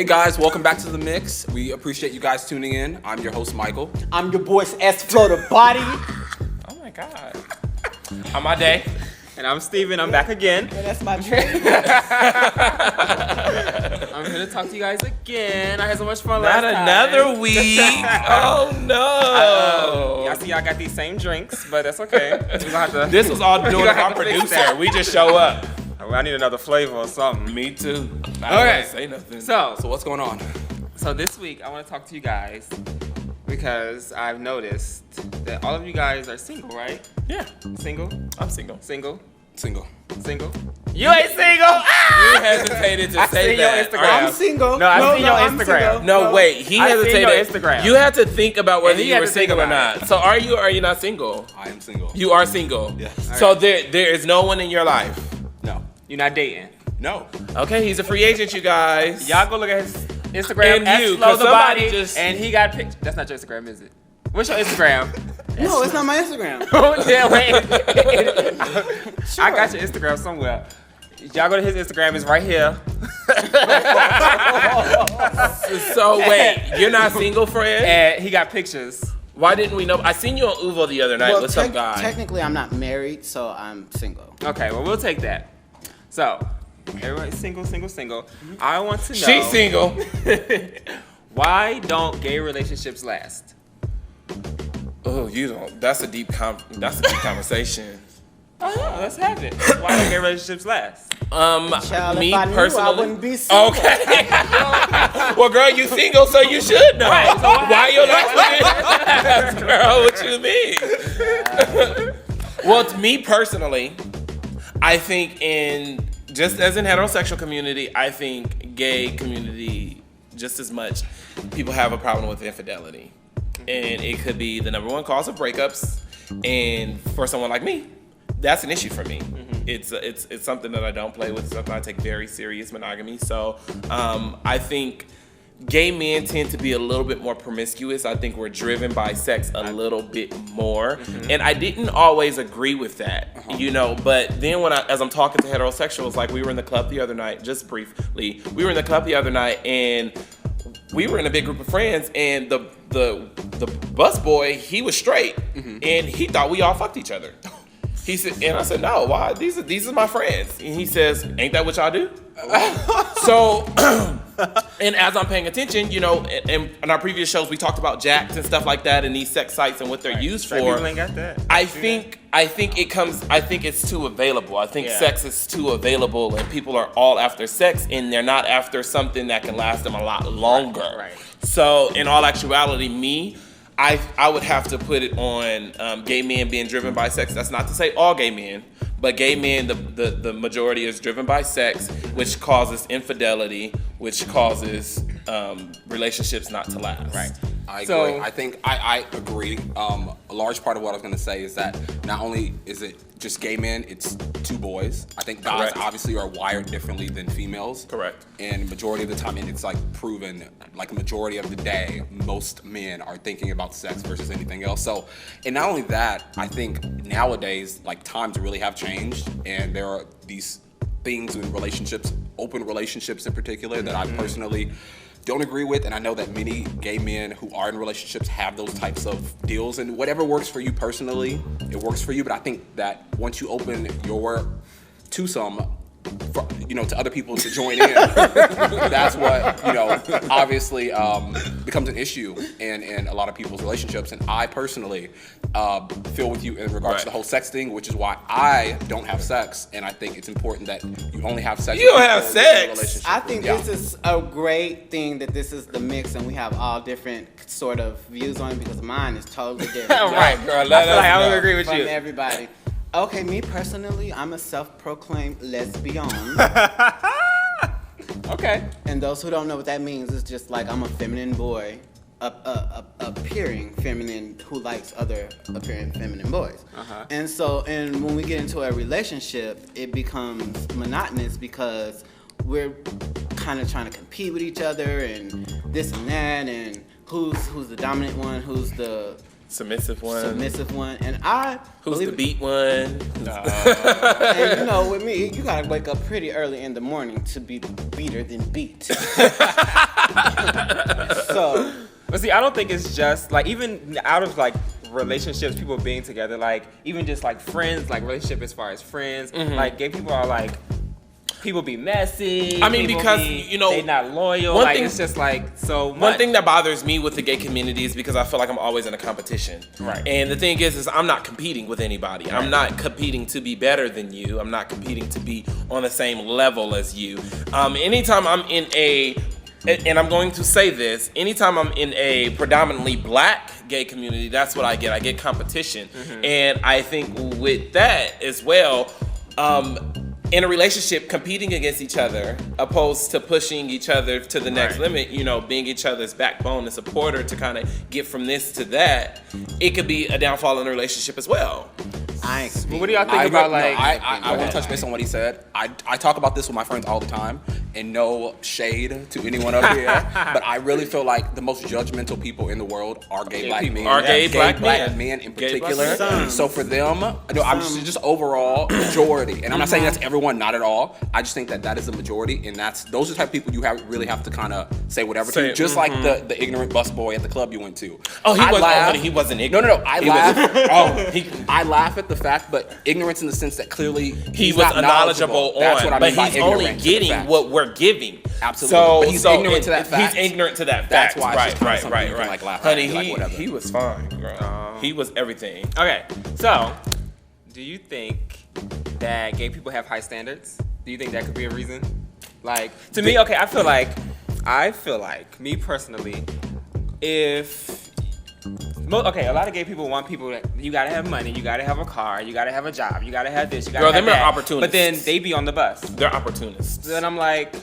guys, welcome back to The Mix. We appreciate you guys tuning in. I'm your host, Michael. I'm your boy's S-Flow the Body. Oh my God. On my day. And I'm Steven. I'm back again. And that's my drink. I'm here to talk to you guys again. I had so much fun last Not time. another week. Oh no. I see y'all got these same drinks, but that's okay. We gonna have to, This was all doing gonna our have to fix producer. that. We just show up. I need another flavor or something. Me too. I All don't right. want to say nothing. So So what's going on? this week I want to talk to you guys because I've noticed that all of you guys are single, right? Yeah, Single, I'm single. single, Single. single. You ain't single. You hesitated to I say seen your that. Instagram. I'm single. No, I seen your I'm Instagram. single. No, wait. He I seen hesitated. your Instagram. You had to think about whether And he you had were to think single or about not. So are you or are you not single? I am single. You are single. Yes. So there is no one in your life. No. You're not dating. No. Okay, he's a free agent, you guys. Y'all go look at his Instagram. And you, S-Flow 'cause the somebody Body, just- and he got pictures. That's not your Instagram, is it? What's your Instagram? No, it's not my Instagram. Yeah, wait. I got your Instagram somewhere. Y'all go to his Instagram. It's right here. So wait, you're not single, friend? And he got pictures. Why didn't we know? I seen you on Uvo the other night Well, with some guy. technically, I'm not married, so I'm single. Okay, well, we'll take that. So, everybody's single, single, single. I want to know. She's single. Why don't gay relationships last? Oh, you don't. That's a deep conversation. Oh, yeah, let's have it. Why don't gay relationships last? Child, Me if I knew, personally. I wouldn't be single. Okay. Well, girl, you single, so you should know. Right, so Why your life girl? What you mean? Well, to me personally, I think just as in heterosexual community, I think gay community just as much people have a problem with infidelity, and it could be the number one cause of breakups. And for someone like me, that's an issue for me. It's something that I don't play with. It's something I take very serious, monogamy. So I think gay men tend to be a little bit more promiscuous. I think we're driven by sex a little bit more. And I didn't always agree with that, you know, but then as I'm talking to heterosexuals, like we were in the club the other night, just briefly, we were in the club the other night and we were in a big group of friends and the bus boy, he was straight and he thought we all fucked each other. He said, and I said, no, why? These are my friends. And he says, ain't that what y'all do? So, and as I'm paying attention, you know, in our previous shows, we talked about jacks and stuff like that and these sex sites and what they're used Some for. people ain't got that. I think it's too available. I think sex is too available and people are all after sex and they're not after something that can last them a lot longer. Right. So in all actuality, I would have to put it on gay men being driven by sex. That's not to say all gay men, but gay men, the majority is driven by sex, which causes infidelity, which causes relationships not to last. Right. I agree. So- I think I agree. A large part of what I was going to say is that not only is it just gay men, it's two boys. I think guys Correct. obviously are wired differently than females. Correct. And majority of the time, and it's like proven, like a majority of the day, most men are thinking about sex versus anything else. So, and not only that, I think nowadays, like times really have changed, and there are these things in relationships, open relationships in particular, that I personally don't agree with, and I know that many gay men who are in relationships have those types of deals, and whatever works for you personally, it works for you, but I think that once you open your twosome, for, you know, to other people to join in, that's what, you know, obviously becomes an issue in a lot of people's relationships, and I personally feel with you in regards to the whole sex thing, which is why I don't have sex, and I think it's important that you only have sex. You don't have sex? I think this is a great thing that this is the mix and we have all different sort of views on it because mine is totally different. Right, girl, I feel like I don't agree with From you. everybody. Okay, me personally, I'm a self-proclaimed lesbian. Okay. And those who don't know what that means, it's just like I'm a feminine boy, appearing feminine who likes other appearing feminine boys. And so, and when we get into a relationship, it becomes monotonous because we're kind of trying to compete with each other and this and that, and who's the dominant one, who's the Submissive one. And I Who's believe the beat one? And you know, with me, you gotta wake up pretty early in the morning to be beater than beat. So, But see, I don't think it's just like even out of like relationships, people being together, like even just like friends, like relationship as far as friends, like gay people are like people be messy. I mean, people because, be- you know, they not loyal. one Like thing- it's just like so much. One thing that bothers me with the gay community is because I feel like I'm always in a competition. Right. And the thing is I'm not competing with anybody. I'm not competing to be better than you. I'm not competing to be on the same level as you. Anytime I'm in and I'm going to say this, anytime I'm in a predominantly black gay community, that's what I get. I get competition. And I think with that as well, in a relationship, competing against each other, opposed to pushing each other to the next limit, you know, being each other's backbone and supporter to kind of get from this to that, it could be a downfall in a relationship as well. I ain't speaking. What do y'all think I about agree. No, like? I will touch base on what he said. I talk about this with my friends all the time, and no shade to anyone up here, but I really feel like the most judgmental people in the world are gay black men. Are gay black men. men in Gay black particular. men. So for them, no, I'm just overall majority, and I'm not saying that's everyone, not at all. I just think that is the majority, and those are the type of people you really have to kind of say whatever Say- to. Just like the ignorant busboy at the club you went to. Oh, he I wasn't. laugh- He wasn't No, ignorant. I He laugh. wasn't- I laugh at the fact, but ignorance in the sense that clearly he he's was not knowledgeable on, That's what I but mean by he's only ignorant to the getting fact. what we're giving. Absolutely. So, But he's ignorant to that fact. He's ignorant to that That's fact. why it's right, just kinda right, something right, you can, right. like, laugh at Honey, and be like, whatever. he was fine, girl. He was everything. Okay, so do you think that gay people have high standards? Do you think that could be a reason? Like to me, okay, I feel like me personally, if a lot of gay people want people that you gotta have money, you gotta have a car, you gotta have a job, you gotta have this, you gotta Girl, have them are that. opportunists. But then they be on the bus. They're opportunists. Then I'm like,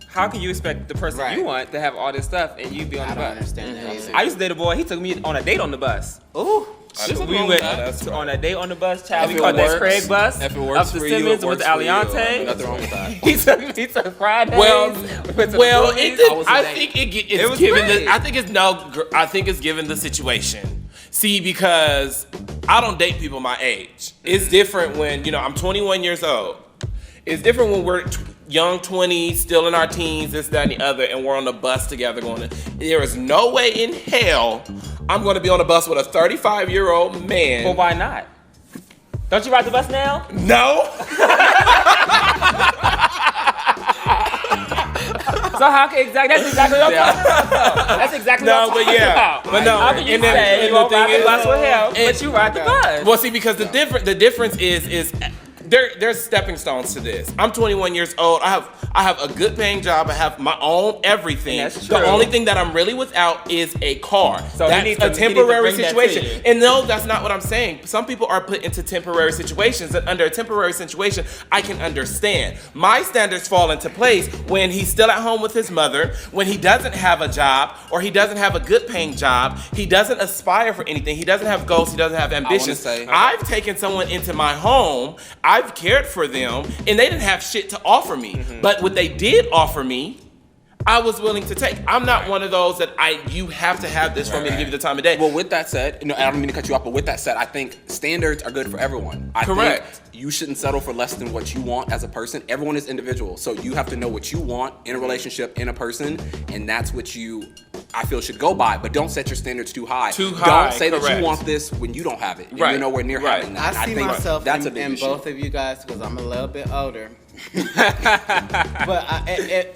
how can you expect the person Right. you want to have all this stuff and you be on I the don't bus? understand that either. I used to date a boy. He took me on a date on the bus. Ooh. We went on a date on the bus, child. If We it caught that works- Craig bus if it up works to for you, Simmons it with works for you. Aliante. Nothing wrong with that. He took Fridays. Well, We went to the well, movies. it did, How was the I date? think It it's was given great. the. I think it's given the situation. See, because I don't date people my age. It's different when I'm 21 years old. It's different when we're young 20s, still in our teens, this, that, and the other, and we're on the bus together going. There is no way in hell I'm going to be on a bus with a 35-year-old man. Well, why not? Don't you ride the bus now? No. So how can that's exactly what I'm talking about. That's exactly No, what I'm but talking yeah. about. But no, How can you and then- say and you the won't thing ride the is- bus with him, and- but you ride the bus? Well, see, because the difference is there's stepping stones to this. I'm 21 years old. I have a good paying job. I have my own everything. That's The true. only thing that I'm really without is a car. So he that's needs to- a he needs to temporary bring that to situation. you. And no, that's not what I'm saying. Some people are put into temporary situations, and under a temporary situation, I can understand. My standards fall into place when he's still at home with his mother, when he doesn't have a job, or he doesn't have a good paying job, he doesn't aspire for anything, he doesn't have goals, he doesn't have ambitions. say- I've taken someone into my home, I've cared for them, and they didn't have shit to offer me. But what they did offer me, I was willing to take. I'm not one of those that you have to have this for me to give you the time of day. Well, with that said, I don't mean to cut you off, but with that said, I think standards are good for everyone. I Correct. think you shouldn't settle for less than what you want as a person. Everyone is individual, so you have to know what you want in a relationship, in a person, and that's what I feel should go by. But don't set your standards too high. Too high, Don't say that correct. you want this when you don't have it. And Right, you're nowhere near right. having that. I And see think myself that's a in, big in issue. both of you guys because I'm a little bit older. But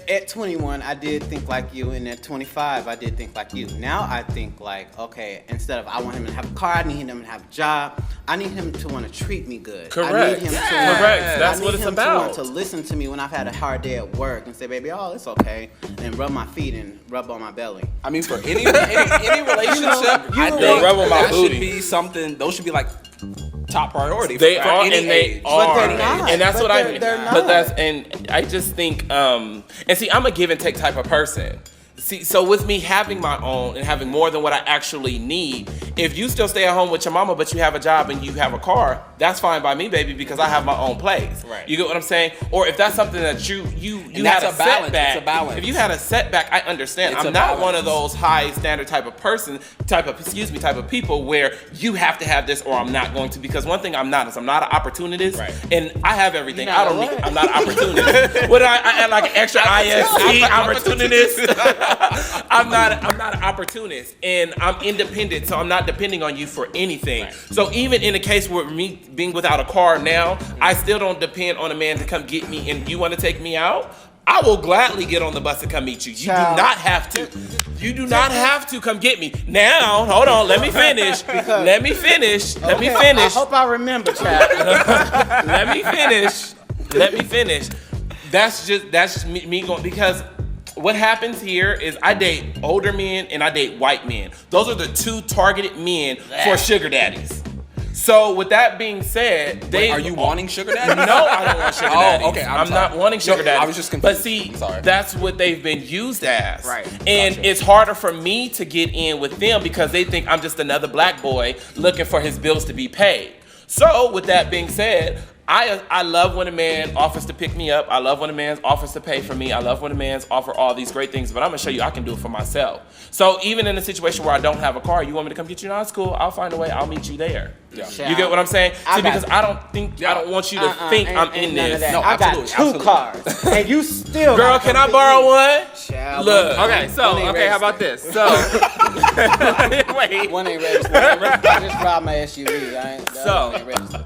at 21, I did think like you, and at 25, I did think like you. Now I think like, okay, instead of I want him to have a car, I need him to have a job. I need him to want to treat me good. I Correct. need him to Correct. That's I need what it's him about. To want to listen to me when I've had a hard day at work and say, baby, oh, it's okay, and rub my feet and rub on my belly. I mean, for any relationship, I know, think rub on my that booty. should be something. Those should be like top priority. They for are, any and they age. are, they're not. and that's But what I they're- mean. they're But not. and I just think, and see, I'm a give and take type of person. See, so with me having my own and having more than what I actually need, if you still stay at home with your mama but you have a job and you have a car, that's fine by me, baby, because I have my own place. Right. You get what I'm saying? Or if that's something that you And had that's a a balance. setback. It's a balance. If you had a setback, I understand. It's I'm a not balance. one of those high standard type of people where you have to have this or I'm not going to, because one thing I'm not is I'm not an opportunist. Right. And I have everything. You're not I don't what? need, I'm not an opportunist. What I add like an extra IST opportunist. I'm not an opportunist, and I'm independent, so I'm not depending on you for anything. Right. So even in the case where me being without a car now, I still don't depend on a man to come get me. And you want to take me out? I will gladly get on the bus and come meet you. You Child. do not have to. You do not have to come get me. Now, hold on, let me finish. Let me finish. Let me Okay, finish. I hope I remember, child. Let me finish. Let me finish. That's just me going, because what happens here is I date older men and I date white men. Those are the two targeted men for sugar daddies. So with that being said, Wait, are you wanting sugar daddy? No, I don't want sugar Oh, daddies. okay, I'm I'm sorry. not wanting sugar No, daddies. I was just confused. But see, I'm sorry. that's what they've been used as. Right. And Gotcha. it's harder for me to get in with them because they think I'm just another black boy looking for his bills to be paid. So with that being said, I love when a man offers to pick me up. I love when a man offers to pay for me. I love when a man's offer all these great things, but I'm gonna show you I can do it for myself. So even in a situation where I don't have a car, you want me to come get you? No, it's cool. I'll find a way. I'll meet you there. Yeah. You get what I'm saying? I See, got because you. I don't want you to think I'm in none of this. that. No, I got absolutely, two absolutely. cars, and you still. Girl, gotta can come I pick borrow me. one? Child, Look. one- Okay, so one ain't okay, how about registered. this? So wait. One ain't registered. I just robbed my SUV. So- One ain't registered.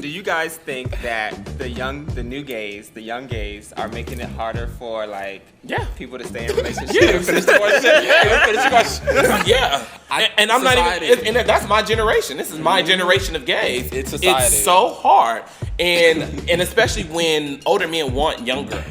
Do you guys think that the young gays are making it harder for like Yeah. people to stay in relationships? Finish the question. Yeah, finish the question. Yeah, and I'm not Society. even. And that's my generation. This is my generation of gays. It's society. It's so hard, and especially when older men want younger.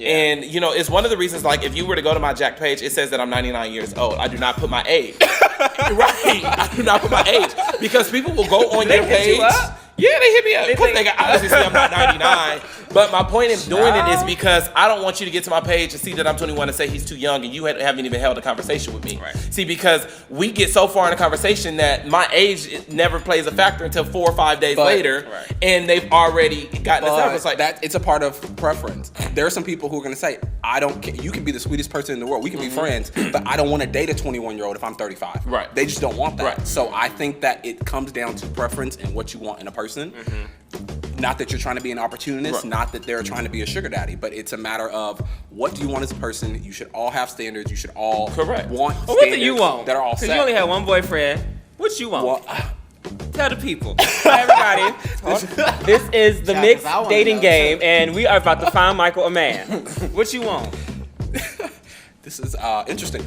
And you know, it's one of the reasons. Like, if you were to go to my Jack page, it says that I'm 99 years old. I do not put my age. Right? I do not put my age because people will go on your hit page. you up? Yeah, they hit me up. They Of course, think- they obviously see I'm not 99. But my point in doing it is because I don't want you to get to my page and see that I'm 21 and say he's too young and you haven't even held a conversation with me. Right. See, because we get so far in a conversation that my age never plays a factor until 4 or 5 days But- later, Right. and they've already gotten us up. But It's like that it's a part of preference. There are some people who are gonna say, I don't care. You can be the sweetest person in the world. We can be friends, but I don't want to date a 21-year-old if I'm 35. Right. They just don't want that. Right. So I think that it comes down to preference and what you want in a person. Not that you're trying to be an opportunist, Right. not that they're trying to be a sugar daddy, but it's a matter of what do you want as a person. You should all have standards. You should all Correct. want Well, what do standards you want? that are all Because set. you only had one boyfriend. What you want? Well, Tell the people. Hi, everybody. This is the Yeah, 'cause mixed I wanna dating know, game, and we are about to find Michael a man. What you want? this is interesting.